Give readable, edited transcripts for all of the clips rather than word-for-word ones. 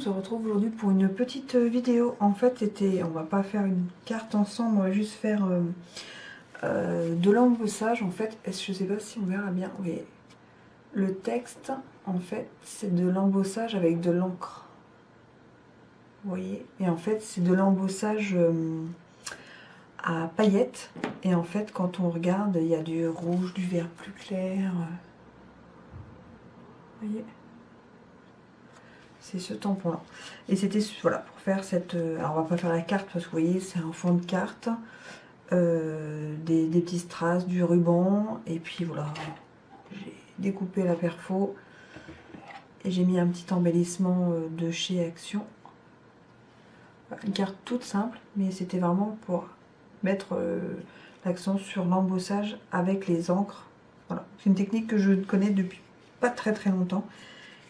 se retrouve aujourd'hui pour une petite vidéo. En fait, on va pas faire une carte ensemble, on va juste faire de l'embossage. En fait, je sais pas si on verra bien. Oui. Le texte, en fait, c'est de l'embossage avec de l'encre. Vous voyez? Et en fait, c'est de l'embossage à paillettes. Et en fait, quand on regarde, il y a du rouge, du vert plus clair. Vous voyez? C'est ce tampon là. Et c'était voilà pour faire cette... alors on va pas faire la carte parce que vous voyez c'est un fond de carte. Des petits strass, du ruban. Et puis voilà. J'ai découpé la perfo. Et j'ai mis un petit embellissement de chez Action. Une carte toute simple. Mais c'était vraiment pour mettre l'accent sur l'embossage avec les encres. Voilà. C'est une technique que je connais depuis pas très longtemps.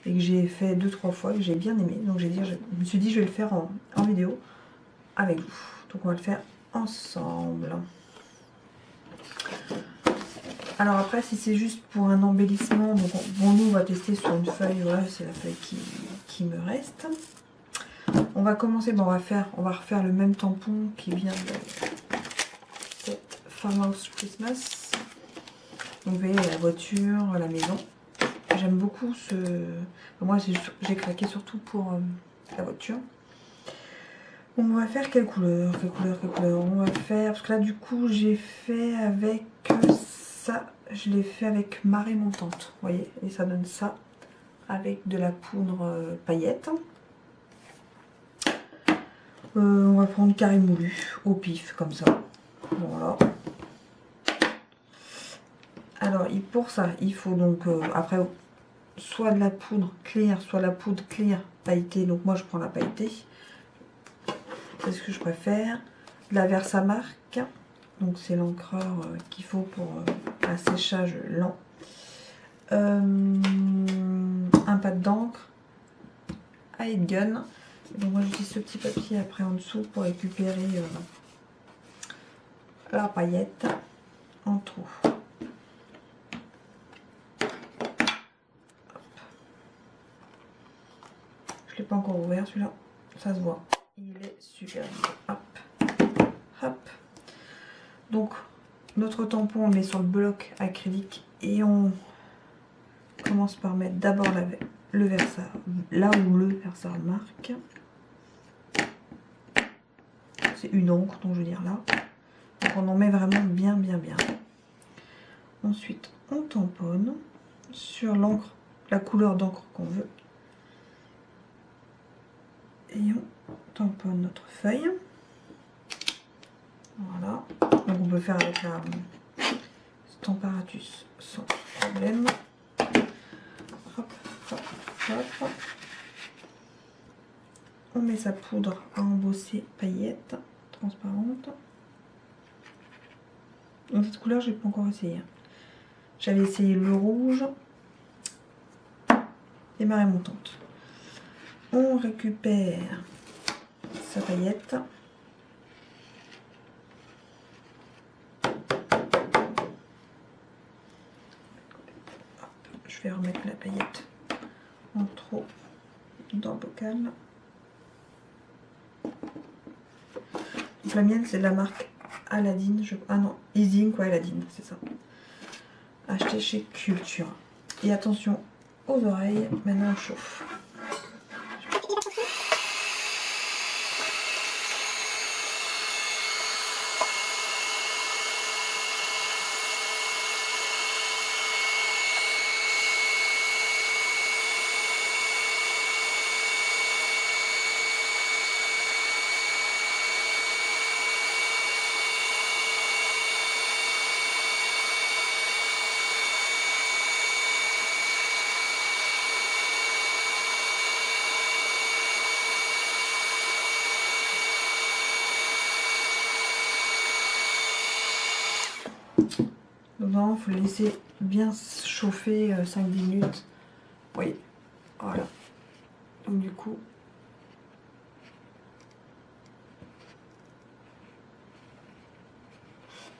Et que j'ai fait 2-3 fois, que j'ai bien aimé. Donc je me suis dit je vais le faire en vidéo avec vous. Donc on va le faire ensemble. Alors après si c'est juste pour un embellissement, donc bon nous on va tester sur une feuille, voilà c'est la feuille qui me reste. On va commencer, bon, on va refaire le même tampon qui vient de cette Farmhouse Christmas. Donc vous voyez la voiture, la maison. J'aime beaucoup ce... Moi j'ai craqué surtout pour la voiture. On va faire quelle couleur? On va faire... Parce que là du coup j'ai fait avec ça. Je l'ai fait avec marée montante. Vous voyez? Et ça donne ça. Avec de la poudre paillette. On va prendre carré moulu. Au pif comme ça. Voilà. Alors pour ça il faut donc... après... soit de la poudre claire, soit la poudre claire pailletée. Donc moi je prends la pailletée. C'est ce que je préfère. De la Versamark. Donc c'est l'encreur qu'il faut pour un séchage lent. Un pad d'encre. Gun. Donc moi j'utilise ce petit papier après en dessous pour récupérer la paillette en trou. Je l'ai pas encore ouvert celui-là, ça se voit. Il est super. Hop, hop. Donc notre tampon on le met sur le bloc acrylique et on commence par mettre d'abord le Versa, là où le Versamark. C'est une encre, donc je veux dire là. Donc on en met vraiment bien. Ensuite on tamponne sur l'encre, la couleur d'encre qu'on veut. Et on tamponne notre feuille. Voilà. Donc on peut faire avec la Stamparatus sans problème. Hop, hop, hop. On met sa poudre à embosser paillettes transparente. Donc cette couleur j'ai pas encore essayé. J'avais essayé le rouge et marée montante. On récupère sa paillette. Hop, je vais remettre la paillette en trop dans le bocal. Donc la mienne c'est de la marque Aladdin. Ah non, Easing quoi, Aladdin, c'est ça. Acheté chez Culture. Et attention aux oreilles, maintenant on chauffe. Donc vraiment, il faut le laisser bien chauffer 5-10 minutes. Oui, voilà. Donc du coup,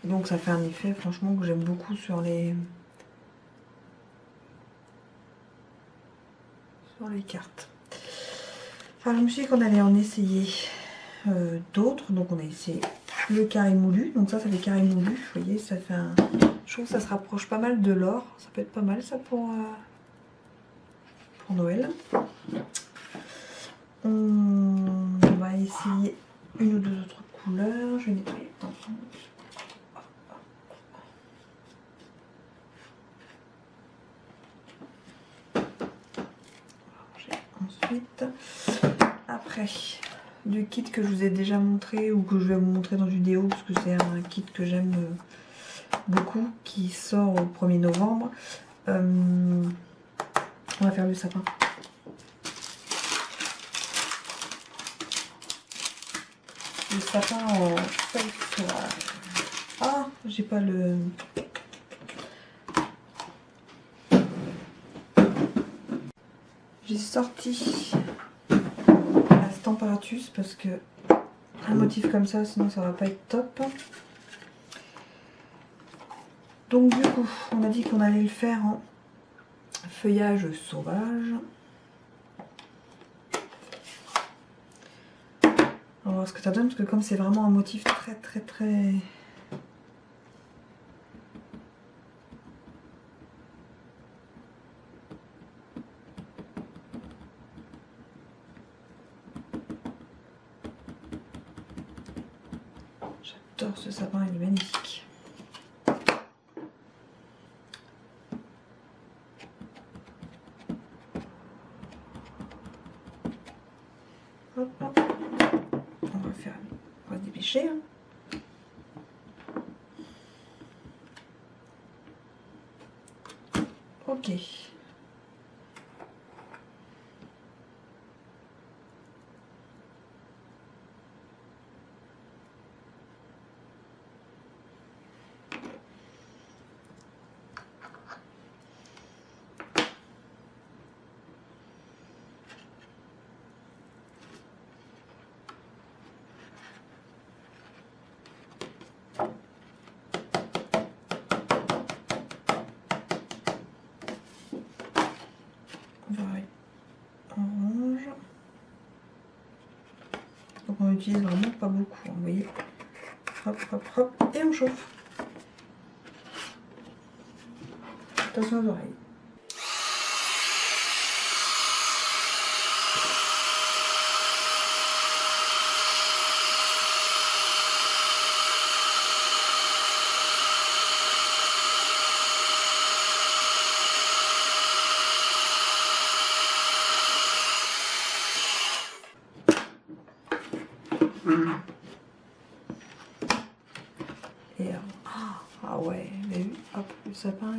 donc ça fait un effet franchement que j'aime beaucoup sur les cartes. Alors je me suis dit qu'on allait en essayer d'autres. Donc on a essayé le carré moulu. Donc ça fait carré moulu. Vous voyez, ça fait un... Je trouve que ça se rapproche pas mal de l'or. Ça peut être pas mal ça pour Noël. On va essayer une ou deux autres couleurs. Je vais nettoyer le tampon. Ensuite, après, du kit que je vous ai déjà montré ou que je vais vous montrer dans une vidéo parce que c'est un kit que j'aime beaucoup qui sort au 1er novembre. On va faire le sapin. Le sapin en feuille sauvage. Ah, j'ai pas le... J'ai sorti la Stamparatus parce que un motif comme ça, sinon ça va pas être top. Donc du coup, on a dit qu'on allait le faire en feuillage sauvage. On va voir ce que ça donne, parce que comme c'est vraiment un motif très... J'adore ce sapin, il est magnifique. Hop, hop. On va se dépêcher. Hein. Ok. Orange. Donc on utilise vraiment pas beaucoup, hein, vous voyez. Hop, hop, hop, et on chauffe. Attention aux oreilles. Et ah ouais, vous avez vu, hop, le sapin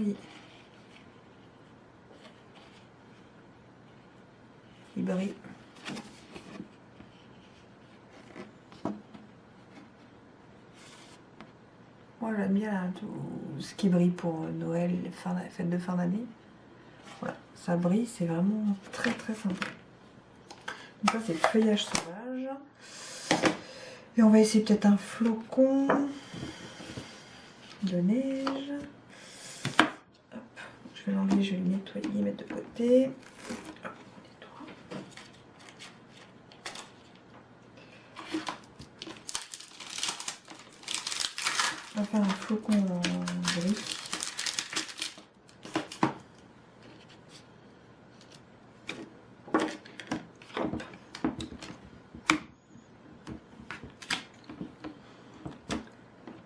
il brille. Moi j'aime bien là, tout ce qui brille pour Noël, les fêtes de fin d'année. Voilà, ça brille, c'est vraiment très sympa. Donc ça c'est le feuillage sauvage. Et on va essayer peut-être un flocon de neige. Hop. Je vais l'enlever, je vais le nettoyer, mettre de côté. Hop, on nettoie. On va faire un flocon en gris.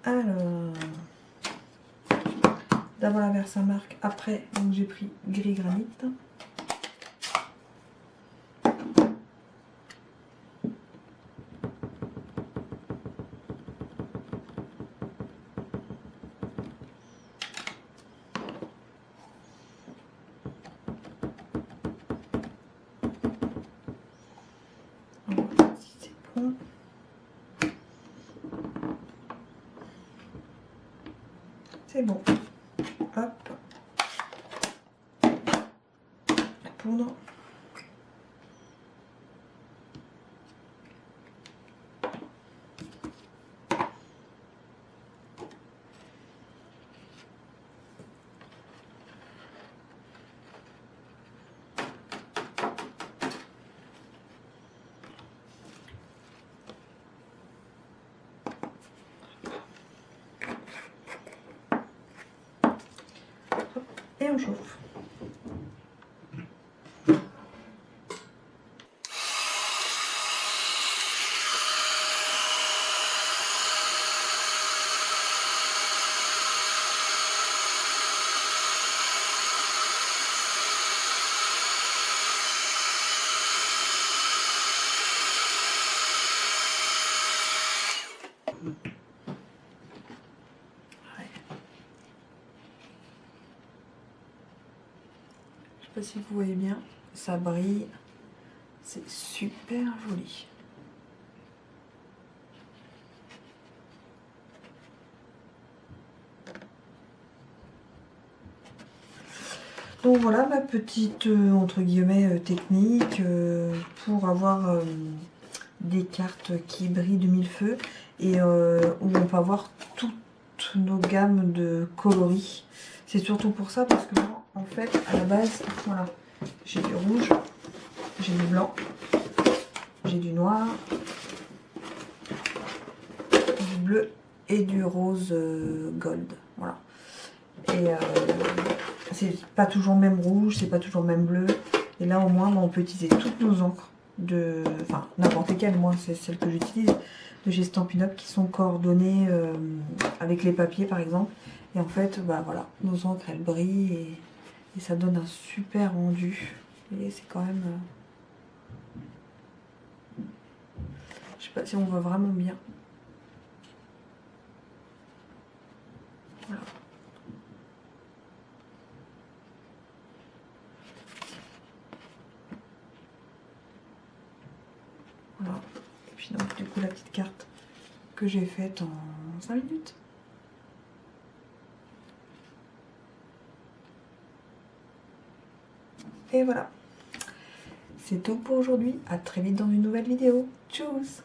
Alors, d'abord la Versamark, après donc j'ai pris gris granit. On va voir si c'est bon. C'est bon. Hop. La poudre. et on chauffe. Je sais pas si vous voyez bien, ça brille, c'est super joli. Donc voilà ma petite entre guillemets technique pour avoir des cartes qui brillent de mille feux et où on peut avoir toutes nos gammes de coloris. C'est surtout pour ça parce que moi, en fait, à la base, voilà, j'ai du rouge, j'ai du blanc, j'ai du noir, du bleu et du rose gold. Voilà. Et c'est pas toujours le même rouge, c'est pas toujours le même bleu. Et là, au moins, on peut utiliser toutes nos encres de, enfin, n'importe lesquelles. Moi, c'est celles que j'utilise de chez Stampin' Up qui sont coordonnées avec les papiers, par exemple. Et en fait, bah voilà, nos encres, elles brillent et ça donne un super rendu. Et c'est quand même... je sais pas si on voit vraiment bien. Voilà. Voilà. Et puis donc, du coup, la petite carte que j'ai faite en 5 minutes. Et voilà. C'est tout pour aujourd'hui. À très vite dans une nouvelle vidéo. Tchuss!